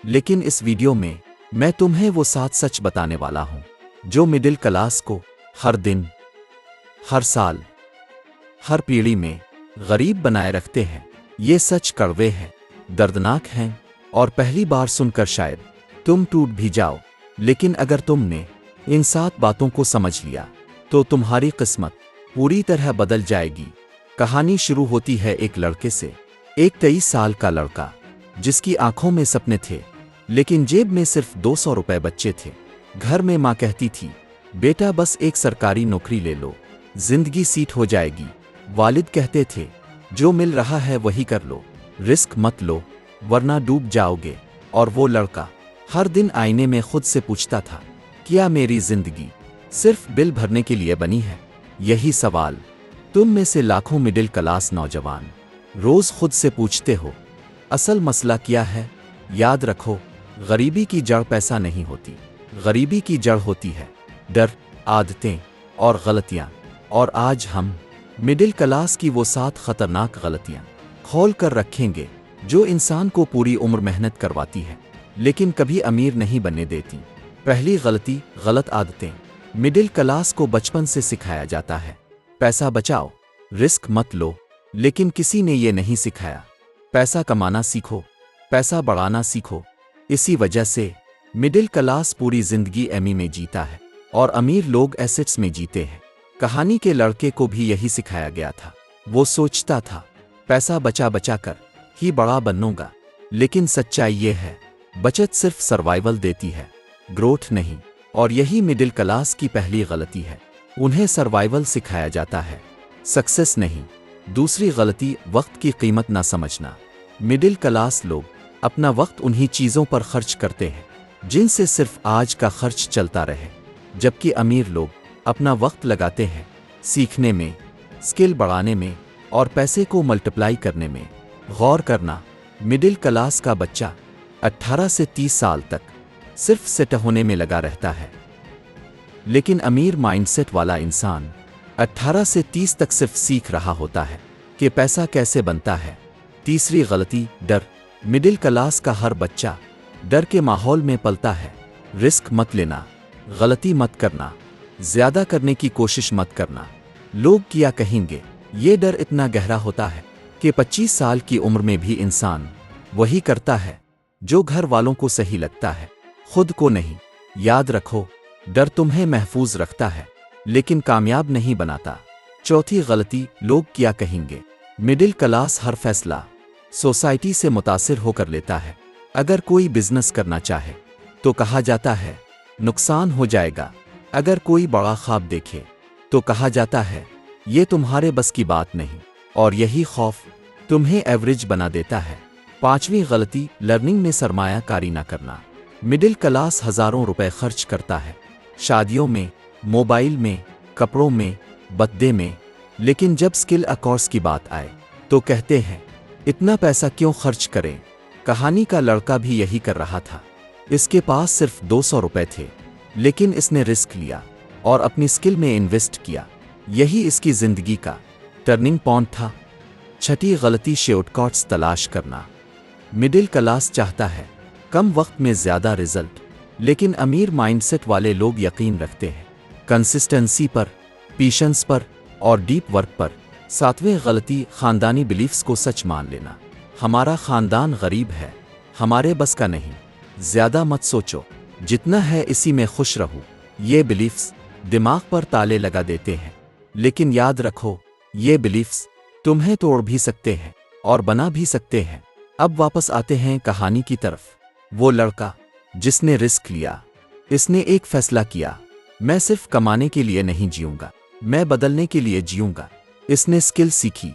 लेकिन इस वीडियो में मैं तुम्हें वो 7 सच बताने वाला हूं जो मिडिल क्लास को हर दिन, हर साल, हर पीढ़ी में गरीब बनाए रखते हैं। ये सच कड़वे हैं, दर्दनाक हैं और पहली बार सुनकर शायद तुम टूट भी जाओ। लेकिन अगर तुमने इन 7 बातों को समझ लिया तो तुम्हारी किस्मत पूरी तरह बदल जाएगी। कहानी शुरू होती है एक लड़के से। एक 23 साल का लड़का जिसकी आंखों में सपने थे लेकिन जेब में सिर्फ 200 रुपए बचे थे। घर में माँ कहती थी, बेटा बस एक सरकारी नौकरी ले लो, जिंदगी सीट हो जाएगी। वालिद कहते थे, जो मिल रहा है वही कर लो, रिस्क मत लो वरना डूब जाओगे। और वो लड़का हर दिन आईने में खुद से पूछता था, क्या मेरी जिंदगी सिर्फ बिल भरने के लिए बनी है? यही सवाल तुम में से लाखों मिडिल क्लास नौजवान रोज खुद से पूछते हो। असल मसला क्या है? याद रखो, गरीबी की जड़ पैसा नहीं होती, गरीबी की जड़ होती है डर, आदतें और गलतियां। और आज हम मिडिल क्लास की वो 7 खतरनाक गलतियां खोल कर रखेंगे जो इंसान को पूरी उम्र मेहनत करवाती है लेकिन कभी अमीर नहीं बनने देती। पहली गलती, गलत आदतें। मिडिल क्लास को बचपन से सिखाया जाता है, पैसा बचाओ, रिस्क मत लो, लेकिन किसी ने ये नहीं सिखाया पैसा कमाना सीखो, पैसा बढ़ाना सीखो। इसी वजह से मिडिल क्लास पूरी जिंदगी एमी में जीता है और अमीर लोग एसेट्स में जीते हैं। कहानी के लड़के को भी यही सिखाया गया था। वो सोचता था, पैसा बचा बचा कर ही बड़ा बनूंगा, लेकिन सच्चाई ये है, बचत सिर्फ सर्वाइवल देती है, ग्रोथ नहीं। और यही मिडिल क्लास की पहली गलती है, उन्हें सर्वाइवल सिखाया जाता है, सक्सेस नहीं। दूसरी गलती, वक्त की कीमत ना समझना। मिडिल क्लास लोग अपना वक्त उन्हीं चीज़ों पर खर्च करते हैं जिनसे सिर्फ आज का खर्च चलता रहे, जबकि अमीर लोग अपना वक्त लगाते हैं सीखने में, स्किल बढ़ाने में और पैसे को मल्टीप्लाई करने में। गौर करना, मिडिल क्लास का बच्चा 18 से 30 साल तक सिर्फ सेट होने में लगा रहता है, लेकिन अमीर माइंडसेट वाला इंसान 18 से 30 तक सिर्फ सीख रहा होता है कि पैसा कैसे बनता है। तीसरी गलती, डर। मिडिल क्लास का हर बच्चा डर के माहौल में पलता है। रिस्क मत लेना, गलती मत करना, ज्यादा करने की कोशिश मत करना, लोग क्या कहेंगे। ये डर इतना गहरा होता है कि 25 साल की उम्र में भी इंसान वही करता है जो घर वालों को सही लगता है, खुद को नहीं। याद रखो, डर तुम्हें महफूज रखता है लेकिन कामयाब नहीं बनाता। चौथी गलती, लोग क्या कहेंगे। मिडिल क्लास हर फैसला सोसाइटी से मुतासिर होकर लेता है। अगर कोई बिजनेस करना चाहे तो कहा जाता है नुकसान हो जाएगा, अगर कोई बड़ा ख्वाब देखे तो कहा जाता है ये तुम्हारे बस की बात नहीं, और यही खौफ तुम्हें एवरेज बना देता है। पांचवी गलती, लर्निंग में सरमायाकारी ना करना। मिडिल क्लास हजारों रुपए खर्च करता है शादियों में, मोबाइल में, कपड़ों में, बर्थडे में, लेकिन जब स्किल कोर्स की बात आए तो कहते हैं इतना पैसा क्यों खर्च करें। कहानी का लड़का भी यही कर रहा था। इसके पास सिर्फ 200 रुपए थे लेकिन इसने रिस्क लिया और अपनी स्किल में इन्वेस्ट किया। यही इसकी जिंदगी का टर्निंग पॉइंट था। छठी गलती, शॉर्टकट्स तलाश करना। मिडिल क्लास चाहता है कम वक्त में ज्यादा रिजल्ट, लेकिन अमीर माइंडसेट वाले लोग यकीन रखते हैं कंसिस्टेंसी पर, पेशेंस पर और डीप वर्क पर। सातवीं गलती, खानदानी बिलीफ्स को सच मान लेना। हमारा खानदान गरीब है, हमारे बस का नहीं, ज्यादा मत सोचो, जितना है इसी में खुश रहो। ये बिलीफ्स दिमाग पर ताले लगा देते हैं, लेकिन याद रखो, ये बिलीफ्स तुम्हें तोड़ भी सकते हैं और बना भी सकते हैं। अब वापस आते हैं कहानी की तरफ। वो लड़का जिसने रिस्क लिया, इसने एक फैसला किया, मैं सिर्फ कमाने के लिए नहीं जीऊंगा, मैं बदलने के लिए जीऊंगा। इसने स्किल सीखी,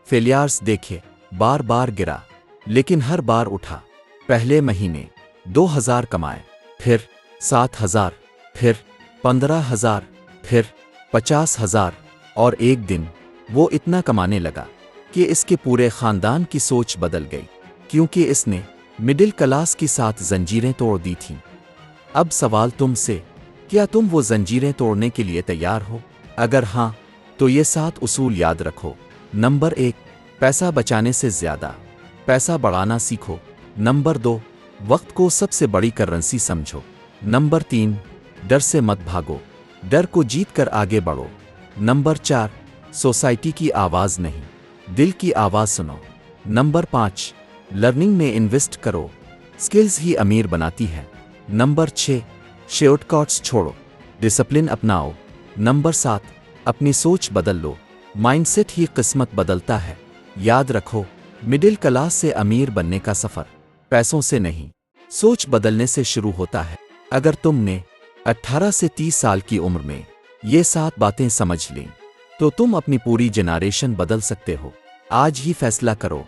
फेलियर्स देखे, बार बार गिरा, लेकिन हर बार उठा। पहले महीने 2000 कमाए, फिर 7000, फिर 15000, फिर 50000 और एक दिन वो इतना कमाने लगा कि इसके पूरे खानदान की सोच बदल गई, क्योंकि इसने मिडिल क्लास की 7 जंजीरें तोड़ दी थीं। अब सवाल तुमसे, क्या तुम वो जंजीरें तोड़ने के लिए तैयार हो? अगर हाँ, तो ये 7 उसूल याद रखो। नंबर 1, पैसा बचाने से ज्यादा पैसा बढ़ाना सीखो। नंबर 2, वक्त को सबसे बड़ी करेंसी समझो। नंबर 3, डर से मत भागो, डर को जीत कर आगे बढ़ो। नंबर 4, सोसाइटी की आवाज़ नहीं, दिल की आवाज़ सुनो। नंबर 5, लर्निंग में इन्वेस्ट करो, स्किल्स ही अमीर बनाती है। नंबर 6, शॉर्टकट्स छोड़ो, डिसिप्लिन अपनाओ। नंबर 7, अपनी सोच बदल लो, माइंडसेट ही किस्मत बदलता है। याद रखो, मिडिल क्लास से अमीर बनने का सफ़र पैसों से नहीं, सोच बदलने से शुरू होता है। अगर तुमने 18 से 30 साल की उम्र में ये 7 बातें समझ लीं, तो तुम अपनी पूरी जनरेशन बदल सकते हो। आज ही फैसला करो,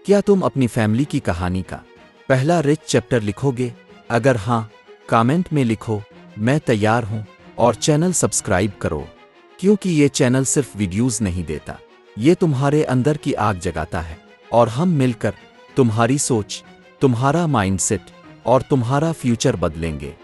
क्या तुम अपनी फैमिली की कहानी का पहला रिच चैप्टर लिखोगे? अगर हाँ, कमेंट में लिखो मैं तैयार हूँ, और चैनल सब्सक्राइब करो, क्योंकि ये चैनल सिर्फ वीडियोस नहीं देता, ये तुम्हारे अंदर की आग जगाता है। और हम मिलकर तुम्हारी सोच, तुम्हारा माइंडसेट और तुम्हारा फ्यूचर बदलेंगे।